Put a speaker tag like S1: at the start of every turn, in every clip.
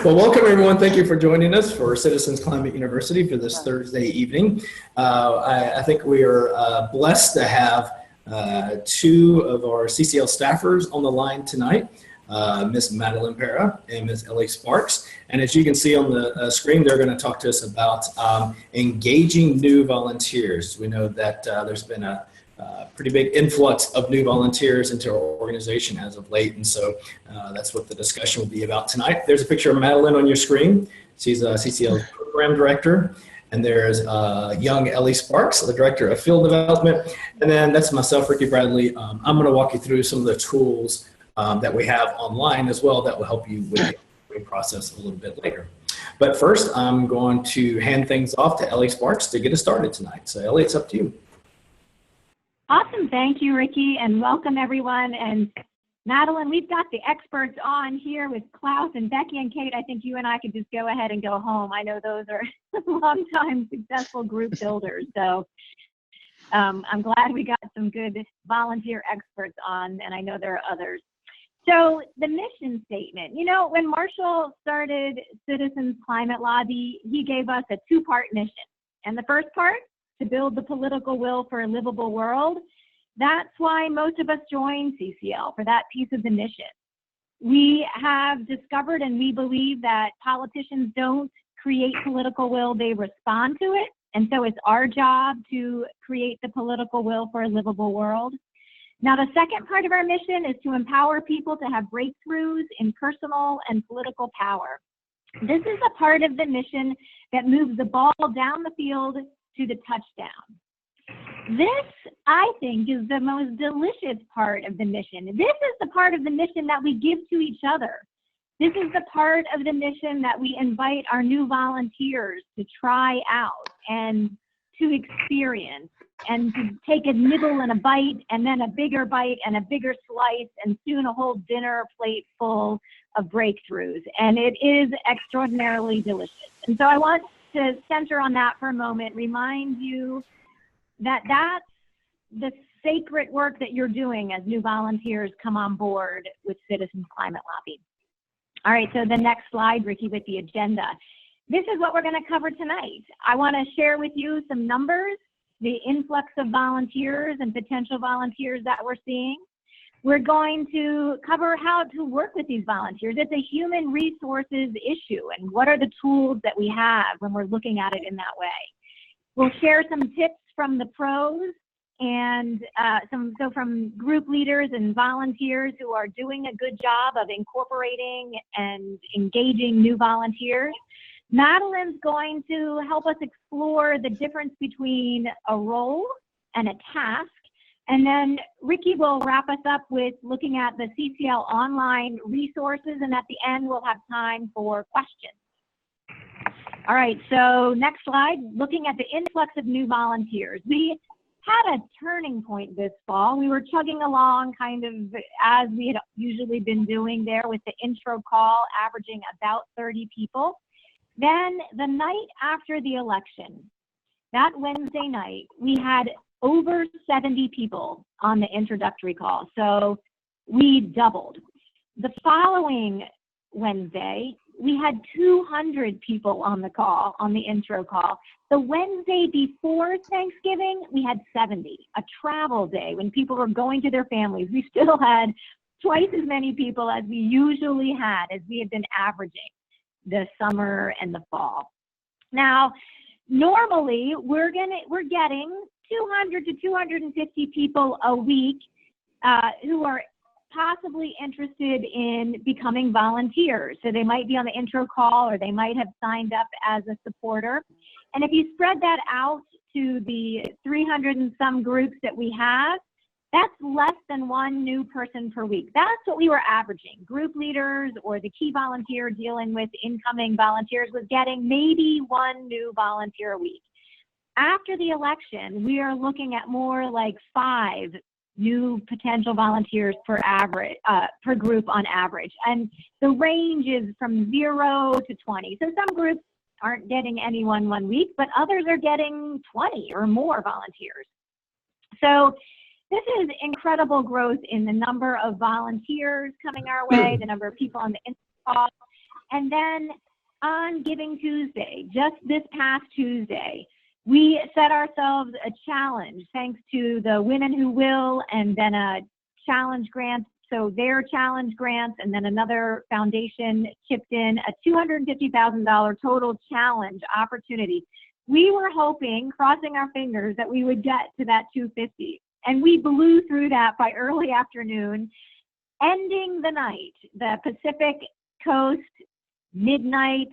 S1: Well, welcome everyone. Thank you for joining us for Citizens Climate University for this Thursday evening. I think we are blessed to have two of our CCL staffers on the line tonight, Ms. Madeline Para and Ms. Ellie Sparks. And as you can see on the screen, they're going to talk to us about engaging new volunteers. We know that there's been a pretty big influx of new volunteers into our organization as of late, and so that's what the discussion will be about tonight. There's a picture of Madeline on your screen. She's a CCL program director, and there's young Ellie Sparks, the director of field development, and then that's myself, Ricky Bradley. I'm going to walk you through some of the tools that we have online as well that will help you with the process a little bit later. But first, I'm going to hand things off to Ellie Sparks to get us started tonight. So Ellie, it's up to you.
S2: Awesome. Thank you, Ricky, and welcome everyone. And Madeline, we've got the experts on here with Klaus and Becky and Kate. I think you and I could just go ahead and go home. I know those are long-time successful group builders. So I'm glad we got some good volunteer experts on, and I know there are others. So the mission statement, you know, when Marshall started Citizens Climate Lobby, he gave us a two-part mission. And the first part, to build the political will for a livable world. That's why most of us join CCL, for that piece of the mission. We have discovered and we believe that politicians don't create political will, they respond to it. And so it's our job to create the political will for a livable world. Now, the second part of our mission is to empower people to have breakthroughs in personal and political power. This is a part of the mission that moves the ball down the field to the touchdown. This, I think, is the most delicious part of the mission. This is the part of the mission that we give to each other. This is the part of the mission that we invite our new volunteers to try out and to experience and to take a nibble and a bite and then a bigger bite and a bigger slice and soon a whole dinner plate full of breakthroughs. And it is extraordinarily delicious. And so I want to center on that for a moment, remind you that that's the sacred work that you're doing as new volunteers come on board with Citizens Climate Lobby. All right, so the next slide, Ricky, with the agenda. This is what we're going to cover tonight. I want to share with you some numbers, the influx of volunteers and potential volunteers that we're seeing. We're going to cover how to work with these volunteers. It's a human resources issue, and what are the tools that we have when we're looking at it in that way. We'll share some tips from the pros and from group leaders and volunteers who are doing a good job of incorporating and engaging new volunteers. Madeline's going to help us explore the difference between a role and a task. And then Ricky will wrap us up with looking at the CCL online resources, and at the end we'll have time for questions. All right, so next slide, looking at the influx of new volunteers. We had a turning point this fall. We were chugging along kind of as we had usually been doing there with the intro call, averaging about 30 people. Then the night after the election, that Wednesday night, we had over 70 people on the introductory call. So we doubled. The following Wednesday, we had 200 people on the call, on the intro call. The Wednesday before Thanksgiving, we had 70, a travel day when people were going to their families. We still had twice as many people as we usually had, as we had been averaging the summer and the fall. Now, normally we're getting 200 to 250 people a week who are possibly interested in becoming volunteers. So they might be on the intro call or they might have signed up as a supporter. And if you spread that out to the 300 and some groups that we have, that's less than one new person per week. That's what we were averaging. Group leaders or the key volunteer dealing with incoming volunteers was getting maybe one new volunteer a week. After the election, we are looking at more like 5 new potential volunteers per group on average. And the range is from 0 to 20. So some groups aren't getting anyone one week, but others are getting 20 or more volunteers. So this is incredible growth in the number of volunteers coming our way, the number of people on the call. And then on Giving Tuesday, just this past Tuesday, we set ourselves a challenge thanks to the Women Who Will and then a challenge grant. So their challenge grants and then another foundation chipped in a $250,000 total challenge opportunity. We were hoping, crossing our fingers, that we would get to that 250. And we blew through that by early afternoon, ending the night. The Pacific Coast midnight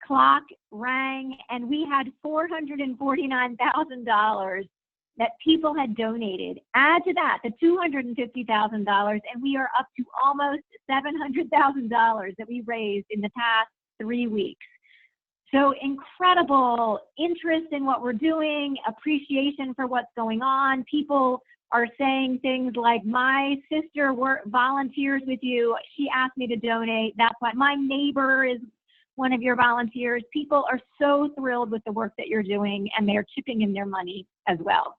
S2: clock rang, and we had $449,000 that people had donated. Add to that the $250,000, and we are up to almost $700,000 that we raised in the past 3 weeks. So incredible interest in what we're doing, appreciation for what's going on. People are saying things like, my sister volunteers with you. She asked me to donate. That's why my neighbor is one of your volunteers. People are so thrilled with the work that you're doing, and they're chipping in their money as well.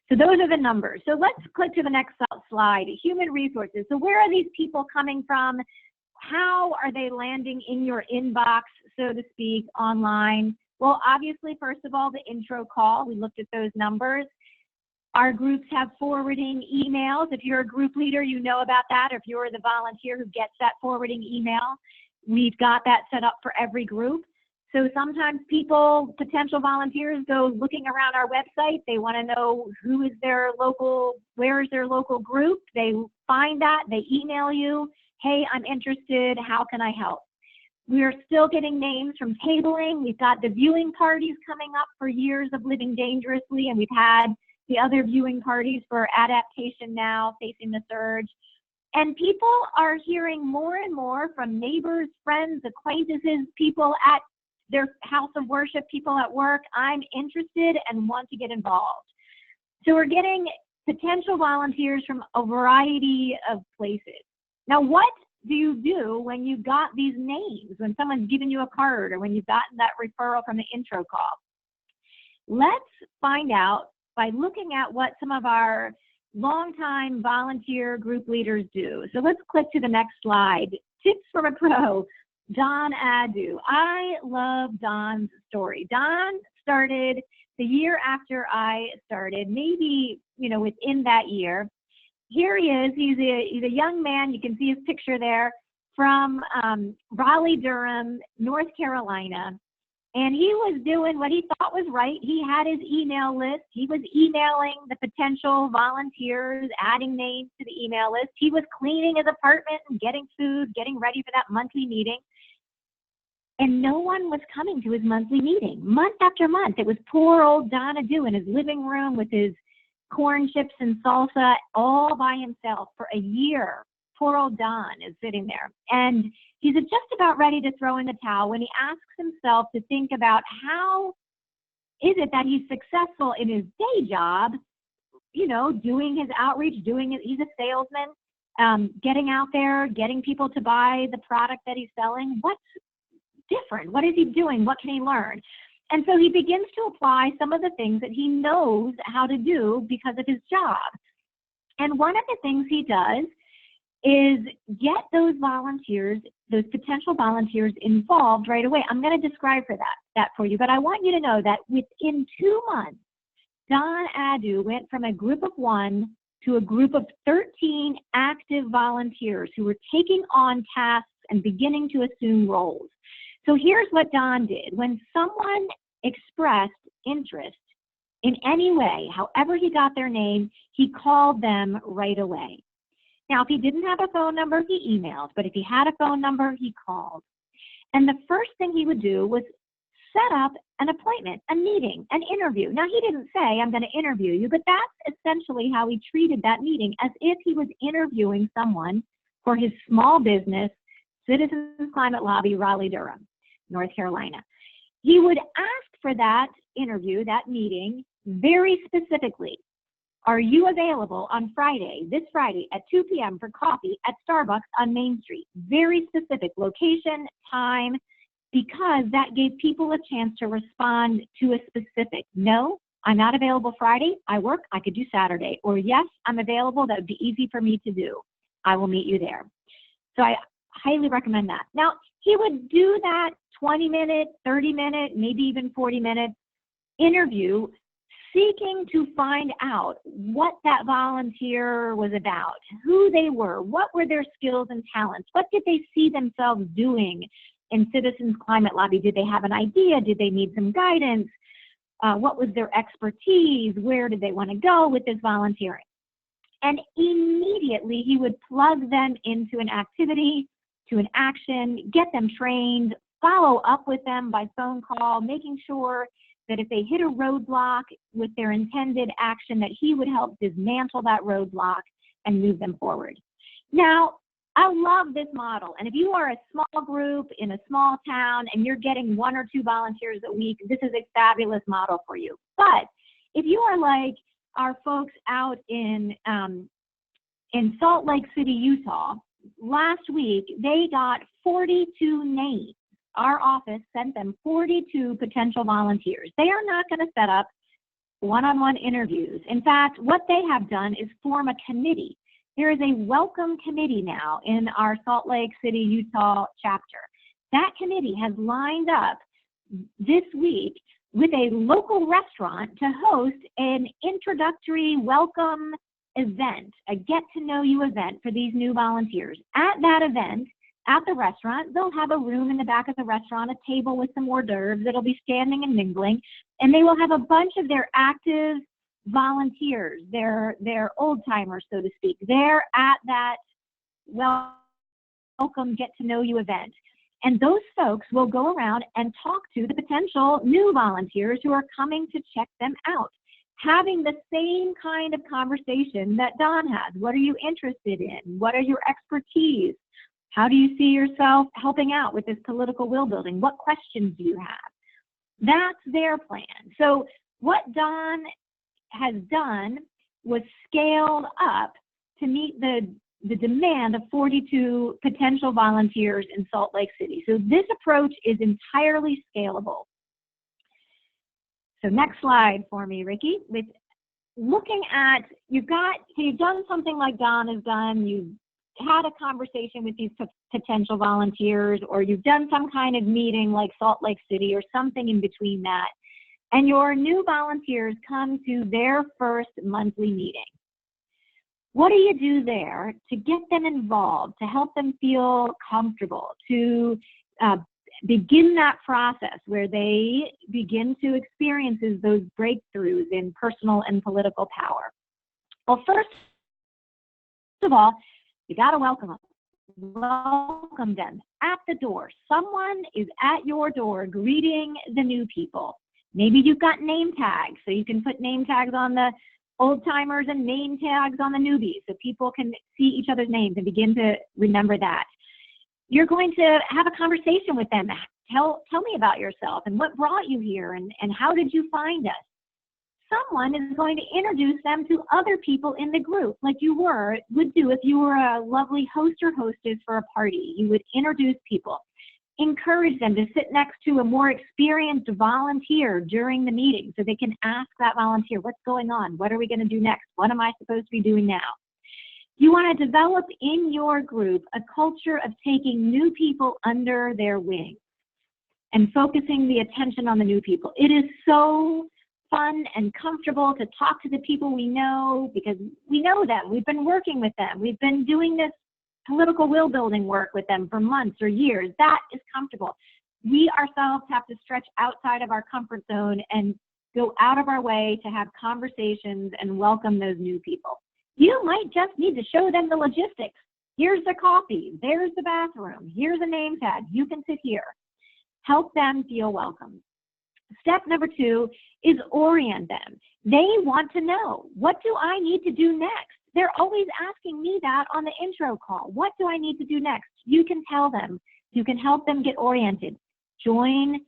S2: So those are the numbers. So let's click to the next slide, human resources. So where are these people coming from? How are they landing in your inbox, so to speak, online? Well, obviously, first of all, the intro call, we looked at those numbers. Our groups have forwarding emails. If you're a group leader, you know about that. Or if you're the volunteer who gets that forwarding email, we've got that set up for every group. So sometimes people, potential volunteers, go looking around our website. They want to know who is their local, where is their local group. They find that, they email you, hey, I'm interested, how can I help? We are still getting names from tabling. We've got the viewing parties coming up for Years of Living Dangerously, and we've had the other viewing parties for Adaptation Now, Facing the Surge. And people are hearing more and more from neighbors, friends, acquaintances, people at their house of worship, people at work. I'm interested and want to get involved. So we're getting potential volunteers from a variety of places. Now, what do you do when you've got these names, when someone's given you a card or when you've gotten that referral from the intro call? Let's find out by looking at what some of our longtime volunteer group leaders do. So let's click to the next slide. Tips from a pro, Don Adu. I love Don's story. Don started the year after I started, maybe, within that year. Here he is. He's a young man. You can see his picture there from Raleigh-Durham, North Carolina. And he was doing what he thought was right. He had his email list. He was emailing the potential volunteers, adding names to the email list. He was cleaning his apartment and getting food, getting ready for that monthly meeting. And no one was coming to his monthly meeting. Month after month, it was poor old Don Adu in his living room with his corn chips and salsa all by himself for a year. Poor old Don is sitting there. And he's just about ready to throw in the towel when he asks himself to think about how is it that he's successful in his day job, doing his outreach, he's a salesman, getting out there, getting people to buy the product that he's selling. What's different? What is he doing? What can he learn? And so he begins to apply some of the things that he knows how to do because of his job. And one of the things he does is get those volunteers, those potential volunteers involved right away. I'm going to describe that for you, but I want you to know that within 2 months, Don Adu went from a group of 1 to a group of 13 active volunteers who were taking on tasks and beginning to assume roles. So here's what Don did. When someone expressed interest in any way, however he got their name, he called them right away. Now, if he didn't have a phone number, he emailed, but if he had a phone number, he called. And the first thing he would do was set up an appointment, a meeting, an interview. Now, he didn't say, I'm going to interview you, but that's essentially how he treated that meeting, as if he was interviewing someone for his small business, Citizens Climate Lobby, Raleigh-Durham, North Carolina. He would ask for that interview, that meeting, very specifically. Are you available on Friday, this Friday at 2 p.m. for coffee at Starbucks on Main Street? Very specific location, time, because that gave people a chance to respond to a specific. No, I'm not available Friday. I work. I could do Saturday. Or yes, I'm available. That would be easy for me to do. I will meet you there. So I highly recommend that. Now, he would do that 20-minute, 30-minute, maybe even 40-minute interview, seeking to find out what that volunteer was about, who they were, what were their skills and talents, what did they see themselves doing in Citizens Climate Lobby? Did they have an idea? Did they need some guidance? What was their expertise? Where did they want to go with this volunteering? And immediately he would plug them into an activity, to an action, get them trained, follow up with them by phone call, making sure that if they hit a roadblock with their intended action, that he would help dismantle that roadblock and move them forward. Now, I love this model. And if you are a small group in a small town and you're getting 1 or 2 volunteers a week, this is a fabulous model for you. But if you are like our folks out in Salt Lake City, Utah, last week they got 42 names. Our office sent them 42 potential volunteers. They are not going to set up one-on-one interviews. In fact, what they have done is form a committee. There is a welcome committee now in our Salt Lake City, Utah chapter. That committee has lined up this week with a local restaurant to host an introductory welcome event, a get-to-know-you event for these new volunteers. At that event, at the restaurant, they'll have a room in the back of the restaurant, a table with some hors d'oeuvres that'll be standing and mingling, and they will have a bunch of their active volunteers, their old-timers, so to speak. They're at that welcome get-to-know-you event. And those folks will go around and talk to the potential new volunteers who are coming to check them out, having the same kind of conversation that Don has. What are you interested in? What are your expertise? How do you see yourself helping out with this political will building? What questions do you have? That's their plan. So what Don has done was scaled up to meet the demand of 42 potential volunteers in Salt Lake City. So this approach is entirely scalable. So next slide for me, Ricky. With looking at, you've done something like Don has done, you've had a conversation with these potential volunteers, or you've done some kind of meeting like Salt Lake City or something in between that, and your new volunteers come to their first monthly meeting. What do you do there to get them involved, to help them feel comfortable, to begin that process where they begin to experience those breakthroughs in personal and political power? Well, first of all, you got to welcome them. Welcome them at the door. Someone is at your door greeting the new people. Maybe you've got name tags, so you can put name tags on the old timers and name tags on the newbies so people can see each other's names and begin to remember that. You're going to have a conversation with them. Tell me about yourself and what brought you here and how did you find us? Someone is going to introduce them to other people in the group, like you would do if you were a lovely host or hostess for a party. You would introduce people, encourage them to sit next to a more experienced volunteer during the meeting so they can ask that volunteer, what's going on? What are we going to do next? What am I supposed to be doing now? You want to develop in your group a culture of taking new people under their wing and focusing the attention on the new people. It is so fun and comfortable to talk to the people we know because we know them. We've been working with them. We've been doing this political will building work with them for months or years. That is comfortable. We ourselves have to stretch outside of our comfort zone and go out of our way to have conversations and welcome those new people. You might just need to show them the logistics. Here's the coffee. There's the bathroom. Here's a name tag. You can sit here. Help them feel welcome. Step number 2 is orient them. They want to know, what do I need to do next? They're always asking me that on the intro call. What do I need to do next? You can tell them. You can help them get oriented. Join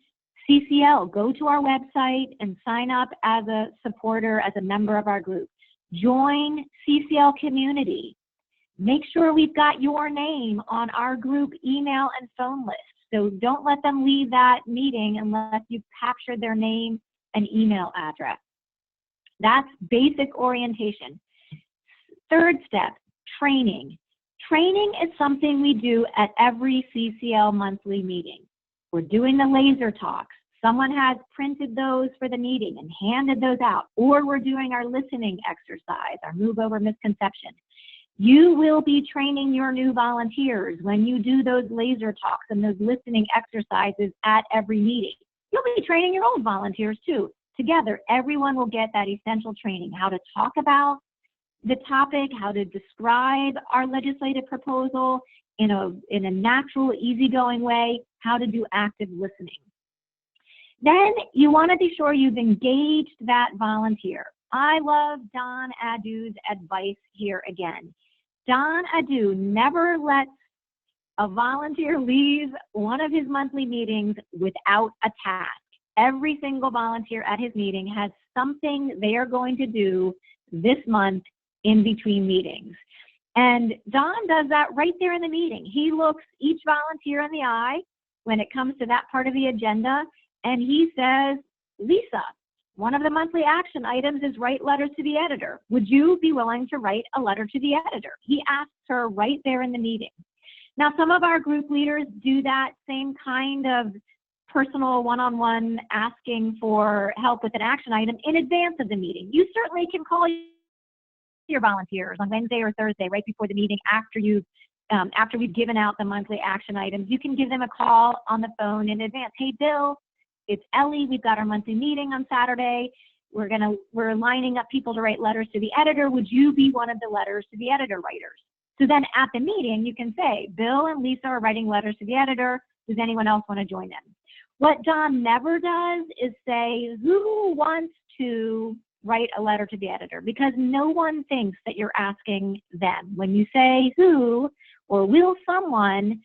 S2: CCL. Go to our website and sign up as a supporter, as a member of our group. Join CCL community. Make sure we've got your name on our group email and phone list. So don't let them leave that meeting unless you've captured their name and email address. That's basic orientation. Third step, training. Training is something we do at every CCL monthly meeting. We're doing the laser talks. Someone has printed those for the meeting and handed those out, or we're doing our listening exercise, our move over misconception. You will be training your new volunteers when you do those laser talks and those listening exercises at every meeting. You'll be training your old volunteers too. Together, everyone will get that essential training, how to talk about the topic, how to describe our legislative proposal in a natural, easygoing way, how to do active listening. Then you want to be sure you've engaged that volunteer. I love Don Adu's advice here again. Don Adu never lets a volunteer leave one of his monthly meetings without a task. Every single volunteer at his meeting has something they are going to do this month in between meetings. And Don does that right there in the meeting. He looks each volunteer in the eye when it comes to that part of the agenda, and he says, Lisa, one of the monthly action items is write letters to the editor. Would you be willing to write a letter to the editor? He asks her right there in the meeting. Now, some of our group leaders do that same kind of personal one-on-one asking for help with an action item in advance of the meeting. You certainly can call your volunteers on Wednesday or Thursday right before the meeting after we've given out the monthly action items. You can give them a call on the phone in advance. Hey, Bill, it's Ellie. We've got our monthly meeting on Saturday. We're lining up people to write letters to the editor. Would you be one of the letters to the editor writers? So then at the meeting, you can say, Bill and Lisa are writing letters to the editor. Does anyone else want to join them? What Don never does is say, who wants to write a letter to the editor? Because no one thinks that you're asking them. When you say who or will someone,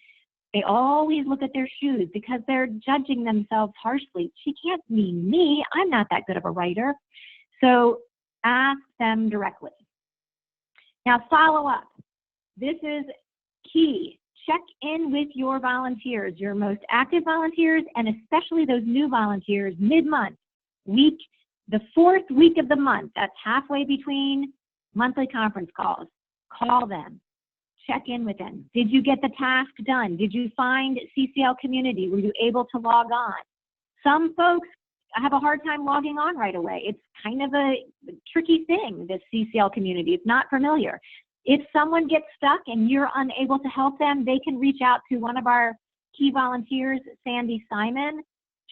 S2: they always look at their shoes because they're judging themselves harshly. She can't mean me. I'm not that good of a writer. So ask them directly. Now follow up. This is key. Check in with your volunteers, your most active volunteers, and especially those new volunteers mid-month, the fourth week of the month. That's halfway between monthly conference calls. Call them. Check in with them. Did you get the task done? Did you find CCL Community? Were you able to log on? Some folks have a hard time logging on right away. It's kind of a tricky thing, this CCL Community. It's not familiar. If someone gets stuck and you're unable to help them, they can reach out to one of our key volunteers, Sandy Simon.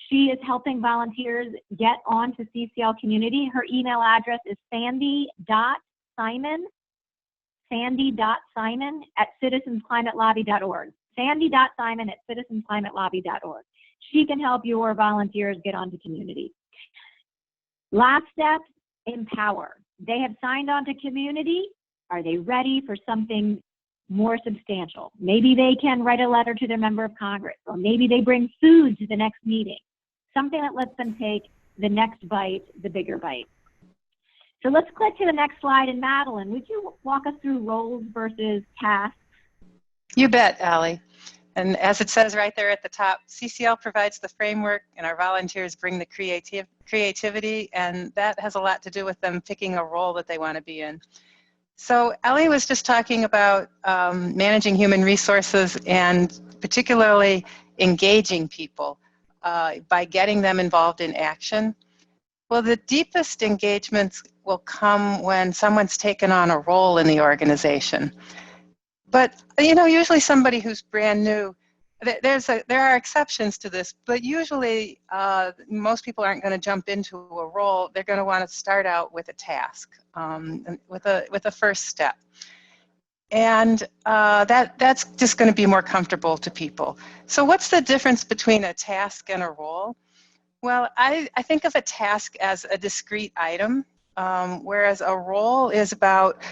S2: She is helping volunteers get on to CCL Community. Her email address is sandy.simon at citizensclimately.org. sandy.simon at citizensclimately.org. She can help your volunteers get onto community. Last step, empower. They have signed on to community. Are they ready for something more substantial? Maybe they can write a letter to their member of Congress, or maybe they bring food to the next meeting. Something that lets them take the next bite, the bigger bite. So let's click to the next slide. And Madeline, would you walk us through roles versus tasks?
S3: You bet, Allie. And as it says right there at the top, CCL provides the framework and our volunteers bring the creativity, and that has a lot to do with them picking a role that they want to be in. So Ellie was just talking about managing human resources and particularly engaging people by getting them involved in action. Well, the deepest engagements will come when someone's taken on a role in the organization. But, you know, usually somebody who's brand new, there are exceptions to this, but usually most people aren't going to jump into a role. They're going to want to start out with a task, with a first step. And that's just going to be more comfortable to people. So what's the difference between a task and a role? Well, I think of a task as a discrete item, whereas a role is about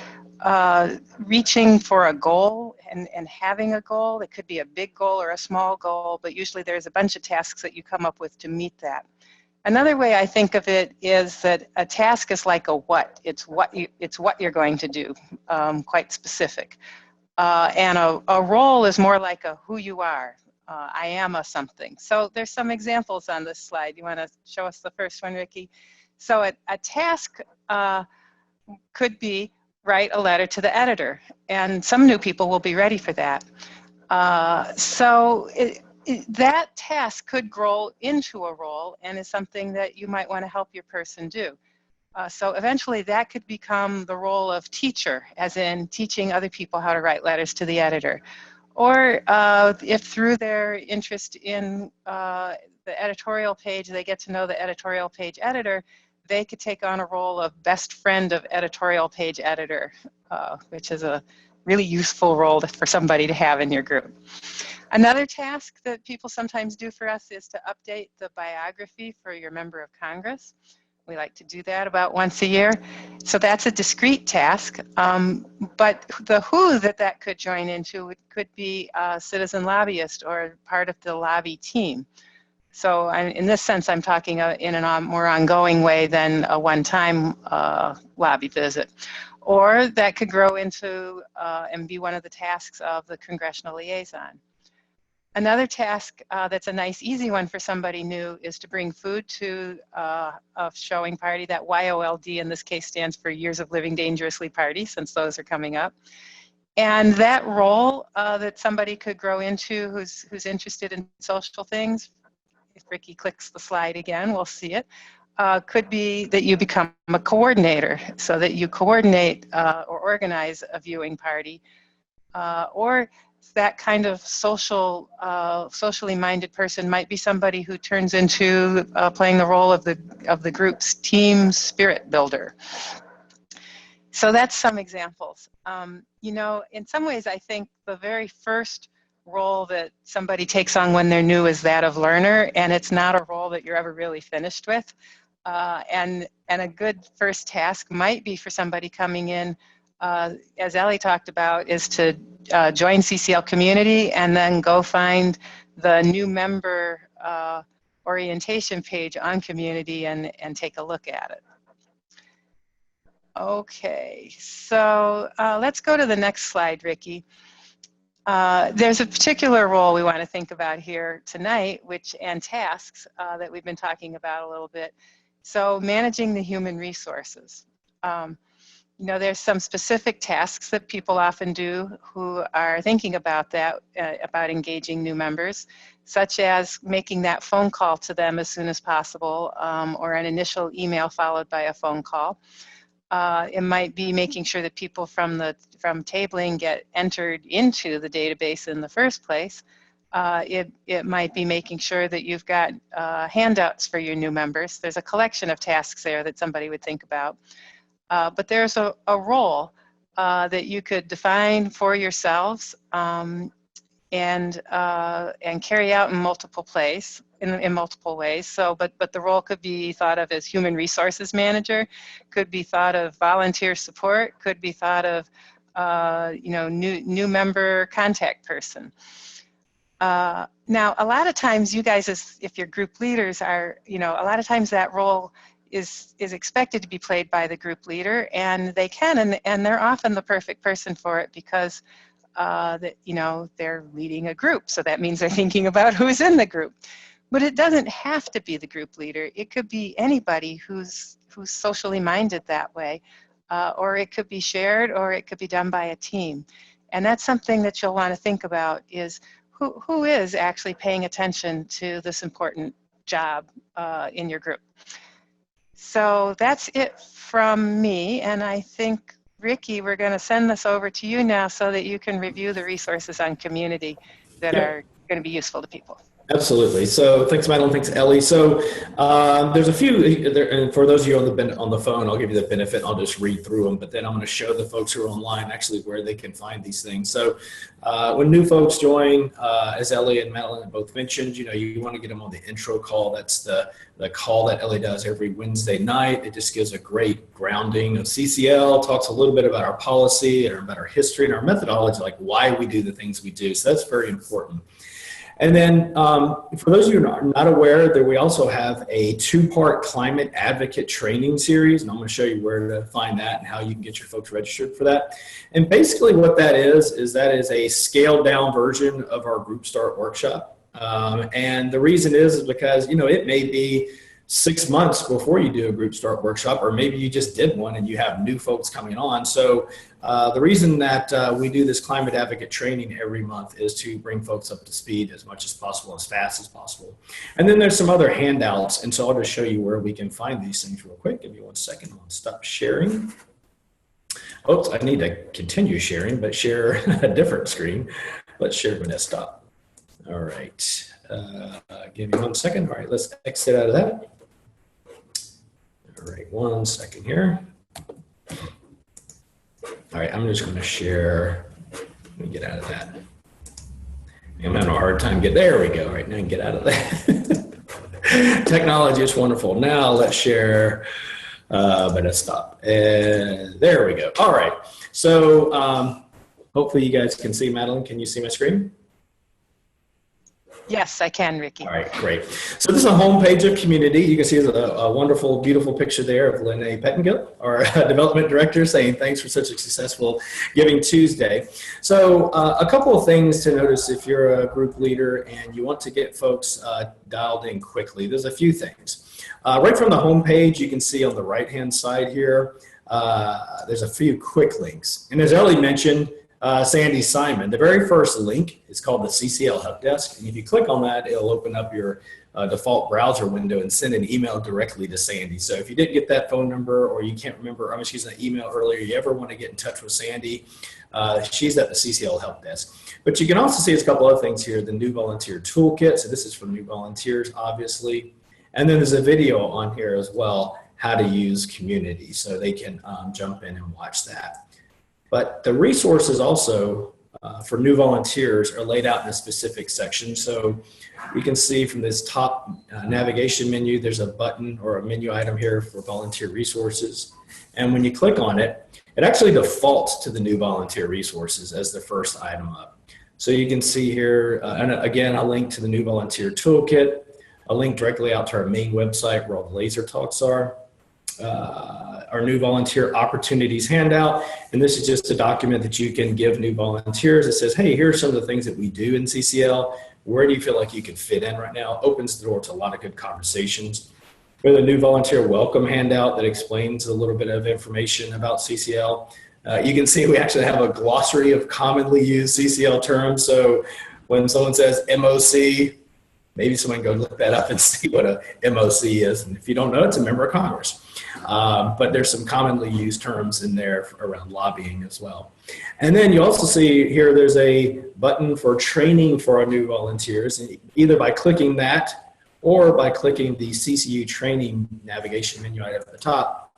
S3: reaching for a goal and having a goal. It could be a big goal or a small goal, but usually there's a bunch of tasks that you come up with to meet that. Another way I think of it is that a task is like a what. It's what you're going to do, quite specific. And a role is more like a who you are. I am a something. So there's some examples on this slide. You want to show us the first one, Ricky? So a task could be write a letter to the editor. and some new people will be ready for that. That task could grow into a role and is something that you might want to help your person do. So eventually that could become the role of teacher, as in teaching other people how to write letters to the editor. Or if through their interest in the editorial page, they get to know the editorial page editor, they could take on a role of best friend of editorial page editor, which is a really useful role for somebody to have in your group. Another task that people sometimes do for us is to update the biography for your member of Congress. We like to do that about once a year. So that's a discrete task, but the who that could join into could be a citizen lobbyist or part of the lobby team. So in this sense, I'm talking in a more ongoing way than a one-time lobby visit. Or that could grow into and be one of the tasks of the congressional liaison. Another task that's a nice, easy one for somebody new is to bring food to a showing party. That YOLD in this case stands for Years of Living Dangerously Party, since those are coming up. And that role that somebody could grow into who's interested in social things, if Ricky clicks the slide again, we'll see it, could be that you become a coordinator, so that you coordinate or organize a viewing party, or that kind of socially minded person might be somebody who turns into playing the role of the group's team spirit builder. So that's some examples. You know, in some ways, I think the very first role that somebody takes on when they're new is that of learner, and it's not a role that you're ever really finished with. And a good first task might be for somebody coming in, as Ellie talked about, is to join CCL community and then go find the new member orientation page on community and take a look at it. Okay, so let's go to the next slide, Ricky. There's a particular role we want to think about here tonight, and tasks that we've been talking about a little bit. So managing the human resources. You know, there's some specific tasks that people often do who are thinking about that, about engaging new members, such as making that phone call to them as soon as possible, or an initial email followed by a phone call. It might be making sure that people from tabling get entered into the database in the first place. It might be making sure that you've got handouts for your new members. There's a collection of tasks there that somebody would think about. But there's a role that you could define for yourselves and carry out in multiple ways. So, but the role could be thought of as human resources manager, could be thought of volunteer support, could be thought of you know, new member contact person. Now, a lot of times you guys, if your group leaders are, you know, a lot of times that role is expected to be played by the group leader, and they can, and they're often the perfect person for it because you know, they're leading a group, so that means they're thinking about who's in the group. But it doesn't have to be the group leader. It could be anybody who's socially minded that way, or it could be shared, or it could be done by a team. And that's something that you'll want to think about, is who is actually paying attention to this important job in your group. So that's it from me, and I think, Ricky, we're going to send this over to you now so that you can review the resources on community that are going to be useful to people.
S1: Absolutely. So thanks, Madeline. Thanks, Ellie. So there's a few, and for those of you on the phone, I'll give you the benefit. I'll just read through them, but then I'm going to show the folks who are online actually where they can find these things. So when new folks join, as Ellie and Madeline both mentioned, you know, you want to get them on the intro call. That's the call that Ellie does every Wednesday night. It just gives a great grounding of CCL, talks a little bit about our policy and about our history and our methodology, like why we do the things we do. So that's very important. And then for those of you who are not aware, that we also have a 2-part climate advocate training series, and I'm going to show you where to find that and how you can get your folks registered for that. And basically what that is a scaled down version of our Group Start workshop. And the reason is because, you know, it may be 6 months before you do a group start workshop, or maybe you just did one and you have new folks coming on. So the reason that we do this climate advocate training every month is to bring folks up to speed as much as possible, as fast as possible. And then there's some other handouts. And so I'll just show you where we can find these things real quick. Give me 1 second. I'll stop sharing. Oops, I need to continue sharing, but share a different screen. Let's share my desktop. All right. Give me 1 second. All right, let's exit out of that. All right, 1 second here. All right, I'm just going to share. Let me get out of that. I'm having a hard time getting. There we go. All right, now I can get out of that. Technology is wonderful. Now let's share. But let's stop. And there we go. All right. So hopefully you guys can see Madeline. Can you see my screen?
S3: Yes, I can, Ricky.
S1: All right, great. So this is a homepage of Community. You can see a wonderful, beautiful picture there of Lene Pettengill, our development director, saying thanks for such a successful Giving Tuesday. So a couple of things to notice if you're a group leader and you want to get folks dialed in quickly. There's a few things. Right from the homepage, you can see on the right-hand side here, there's a few quick links. And as Ellie mentioned, Sandy Simon, the very first link is called the CCL Help Desk. And if you click on that, it'll open up your default browser window and send an email directly to Sandy. So if you didn't get that phone number or you can't remember, I was using an email earlier, you ever want to get in touch with Sandy, she's at the CCL Help Desk. But you can also see a couple other things here, the New Volunteer Toolkit. So this is for new volunteers, obviously. And then there's a video on here as well, how to use Community. So they can jump in and watch that. But the resources also for new volunteers are laid out in a specific section. So we can see from this top navigation menu, there's a button or a menu item here for volunteer resources. And when you click on it, it actually defaults to the new volunteer resources as the first item up. So you can see here, and again, a link to the new volunteer toolkit, a link directly out to our main website where all the laser talks are. Our new volunteer opportunities handout, and this is just a document that you can give new volunteers. It says, hey, here are some of the things that we do in CCL. Where do you feel like you could fit in right now? Opens the door to a lot of good conversations. We have a new volunteer welcome handout that explains a little bit of information about CCL. You can see we actually have a glossary of commonly used CCL terms. So when someone says MOC, maybe someone go look that up and see what a MOC is. And if you don't know, it's a member of Congress. But there's some commonly used terms in there around lobbying as well. And then you also see here there's a button for training for our new volunteers. And either by clicking that or by clicking the CCU training navigation menu item at the top,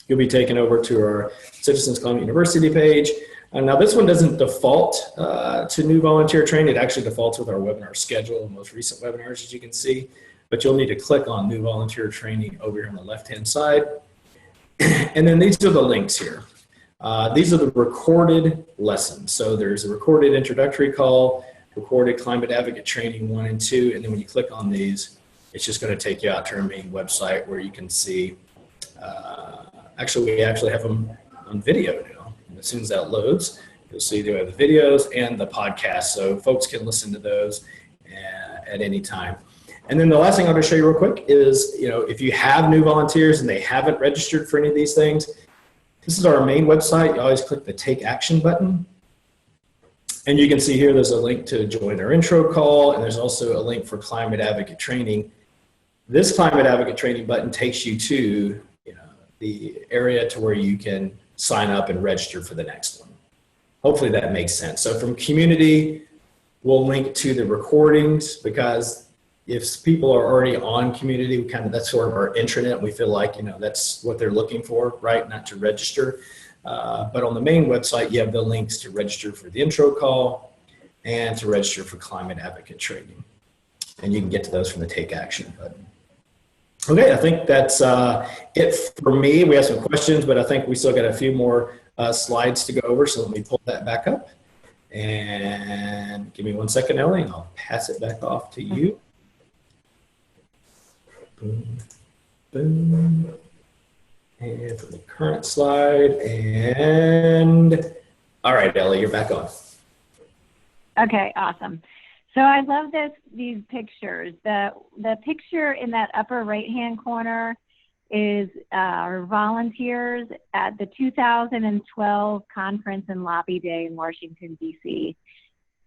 S1: you'll be taken over to our Citizens Climate University page. Now this one doesn't default to new volunteer training. It actually defaults with our webinar schedule, most recent webinars, as you can see. But you'll need to click on new volunteer training over here on the left-hand side. And then these are the links here. These are the recorded lessons. So there's a recorded introductory call, recorded climate advocate training 1 and 2. And then when you click on these, it's just going to take you out to our main website where you can see, we actually have them on video now. And as soon as that loads, you'll see they have the videos and the podcast. So folks can listen to those at any time. And then the last thing I'll just show you real quick is, if you have new volunteers and they haven't registered for any of these things, this is our main website. You always click the Take Action button. And you can see here there's a link to join our intro call, and there's also a link for climate advocate training. This climate advocate training button takes you to the area to where you can sign up and register for the next one. Hopefully that makes sense. So from Community, we'll link to the recordings, because if people are already on Community, that's sort of our intranet. We feel like, that's what they're looking for, right? Not to register. But on the main website, you have the links to register for the intro call and to register for climate advocate training. And you can get to those from the Take Action button. Okay, I think that's it for me. We have some questions, but I think we still got a few more slides to go over. So let me pull that back up. And give me 1 second, Ellie, and I'll pass it back off to you. Boom, boom. And for the current slide, and all right, Ellie, you're back on.
S2: Okay, awesome. So I love these pictures. The picture in that upper right-hand corner is our volunteers at the 2012 conference and lobby day in Washington, D.C.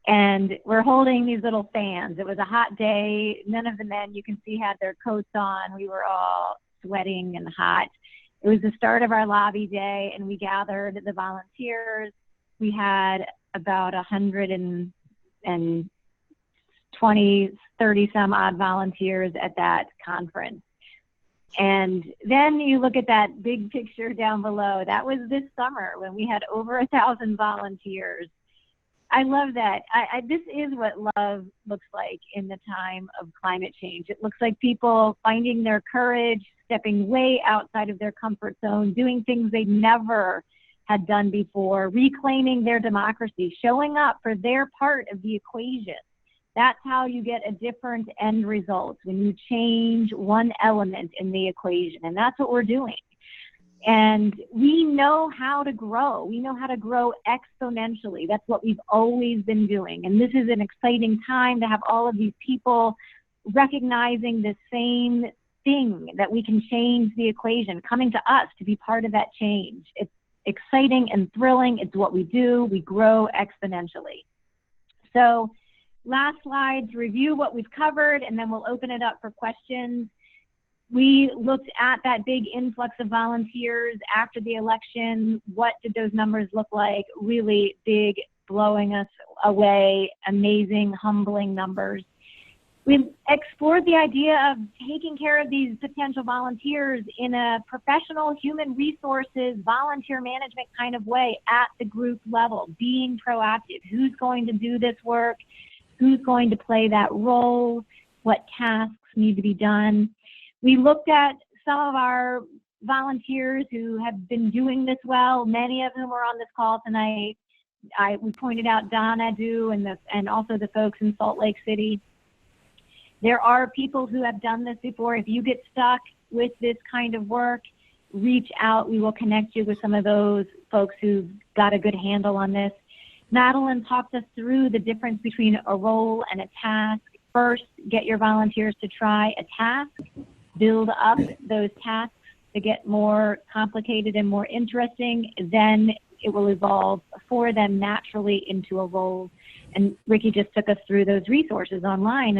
S2: And we're holding these little fans. It was a hot day. None of the men you can see had their coats on. We were all sweating and hot. It was the start of our lobby day, and we gathered the volunteers. We had about 120, 30 some odd volunteers at that conference. And then you look at that big picture down below. That was this summer when we had over 1,000 volunteers. I love that. This is what love looks like in the time of climate change. It looks like people finding their courage, stepping way outside of their comfort zone, doing things they never had done before, reclaiming their democracy, showing up for their part of the equation. That's how you get a different end result, when you change one element in the equation. And that's what we're doing. And we know how to grow. We know how to grow exponentially. That's what we've always been doing. And this is an exciting time to have all of these people recognizing the same thing, that we can change the equation, coming to us to be part of that change. It's exciting and thrilling. It's what we do. We grow exponentially. So last slide to review what we've covered, and then we'll open it up for questions. We looked at that big influx of volunteers after the election. What did those numbers look like? Really big, blowing us away, amazing, humbling numbers. We explored the idea of taking care of these potential volunteers in a professional human resources, volunteer management kind of way at the group level, being proactive. Who's going to do this work? Who's going to play that role? What tasks need to be done? We looked at some of our volunteers who have been doing this well, many of whom are on this call tonight. We pointed out Donna Du and also the folks in Salt Lake City. There are people who have done this before. If you get stuck with this kind of work, reach out. We will connect you with some of those folks who've got a good handle on this. Madeline talked us through the difference between a role and a task. First, get your volunteers to try a task. Build up those tasks to get more complicated and more interesting. Then it will evolve for them naturally into a role. And Ricky just took us through those resources online.